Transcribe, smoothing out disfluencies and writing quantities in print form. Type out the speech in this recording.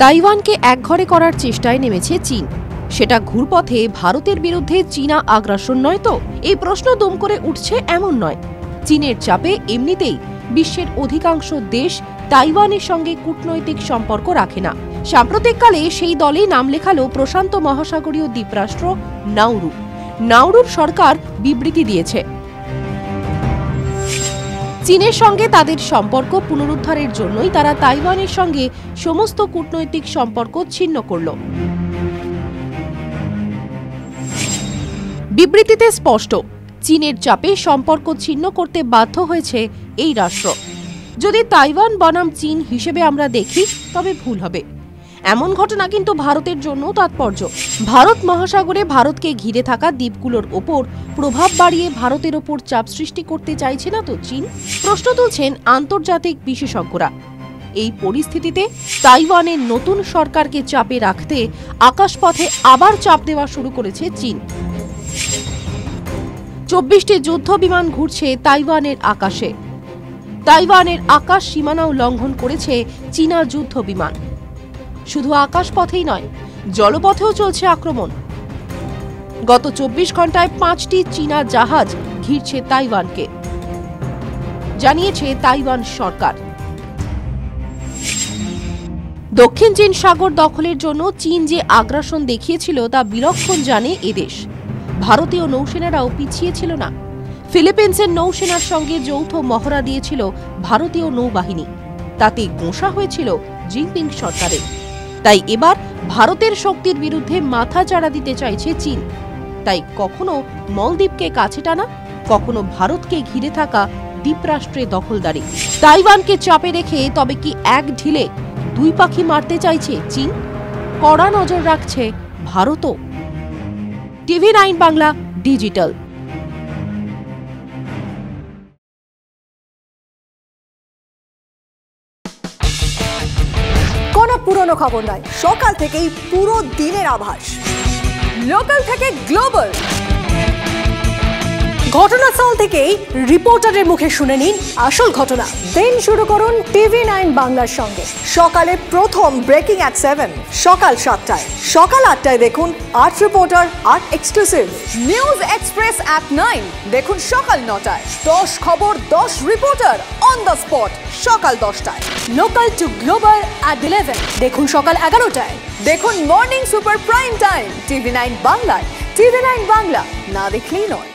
তাইওয়ানকে একঘরে করার চেষ্টায় নেমেছে চীন। সেটা ঘুরপথে ভারতের বিরুদ্ধে চীনা আগ্রাসন নয় তো? এই প্রশ্ন দম করে উঠছে এমন নয়। চীনের চাপে এমনিতেই বিশ্বের অধিকাংশ দেশ তাইওয়ানের সঙ্গে কূটনৈতিক সম্পর্ক রাখে না। সাম্প্রতিককালে সেই দলেই নাম লেখালো প্রশান্ত মহাসাগরীয় দ্বীপরাষ্ট্র নাউরু। নাউরুর সরকার বিবৃতি দিয়েছে, চীনের সঙ্গে তাদের সম্পর্ক পুনরুদ্ধারের জন্যই তারা তাইওয়ানের সঙ্গে সমস্ত কূটনৈতিক সম্পর্ক ছিন্ন করল। বিবৃতিতে স্পষ্ট, চীনের চাপে সম্পর্ক ছিন্ন করতে বাধ্য হয়েছে এই রাষ্ট্র। যদি তাইওয়ান বনাম চীন হিসেবে আমরা দেখি তবে ভুল হবে। এমন ঘটনা কিন্তু ভারতের জন্য তাৎপর্য। ভারত মহাসাগরে ভারতকে ঘিরে থাকা দ্বীপগুলোর ওপর প্রভাব বাড়িয়ে ভারতের ওপর চাপ সৃষ্টি করতে চাইছে না তো চীন? প্রশ্ন তুলছেন আন্তর্জাতিক বিশেষজ্ঞরা। এই পরিস্থিতিতে তাইওয়ানের নতুন সরকারকে চাপে রাখতে আকাশপথে আবার চাপ দেওয়া শুরু করেছে চীন। 24টি যুদ্ধ বিমান ঘুরছে তাইওয়ানের আকাশে। তাইওয়ানের আকাশ সীমানাও লঙ্ঘন করেছে চীনা যুদ্ধ বিমান। শুধু আকাশপথেই নয়, জলপথেও চলছে আক্রমণ। গত 24 ঘন্টায় 5টি চীনা জাহাজ ঘিরছে তাইওয়ানকে, জানিয়েছে তাইওয়ান সরকার। দক্ষিণ চীন সাগর দখলের জন্য চীন যে আগ্রাসন দেখিয়েছিল তা বিলক্ষণ জানে এদেশ। ভারতীয় নৌসেনারাও পিছিয়ে ছিল না। ফিলিপিন্সের নৌসেনার সঙ্গে যৌথ মহড়া দিয়েছিল ভারতীয় নৌবাহিনী। তাতে গোঁসা হয়েছিল জিনপিং সরকারের। তাই এবার ভারতের শক্তির বিরুদ্ধে মাথা চাড়া দিতে চাইছে চীন। তাই কখনো মলদ্বীপকে কাছে টানা, কখনো ভারতকে ঘিরে থাকা দ্বীপরাষ্ট্রে দখলদারি। তাইওয়ানকে চাপে রেখে তবে কি এক ঢিলে দুই পাখি মারতে চাইছে চীন? কড়া নজর রাখছে ভারতও। TV9 Bangla digital. কোনো পুরনো খবর নয়, সকাল থেকেই পুরো দিনের আভাস। লোকাল থেকে গ্লোবাল, ঘটনাস্থল থেকেই রিপোর্টারের মুখে শুনে নিন আসল ঘটনা। দিন শুরু করুন TV9 বাংলার সঙ্গে। সকালে প্রথম ব্রেকিং অ্যাট 7, সকাল 7টায়, সকাল 8টায় দেখুন 8 reporter 8 exclusive. News express at 9 দেখুন সকাল 9টায়। 10 খবর 10 রিপোর্টার অন দ্য স্পট সকাল 10টায়। লোকাল টু গ্লোবাল অ্যাট 11 দেখুন সকাল 11টায়। দেখুন morning super prime time TV9 বাংলায়। TV9 বাংলা না দেখলেই নয়।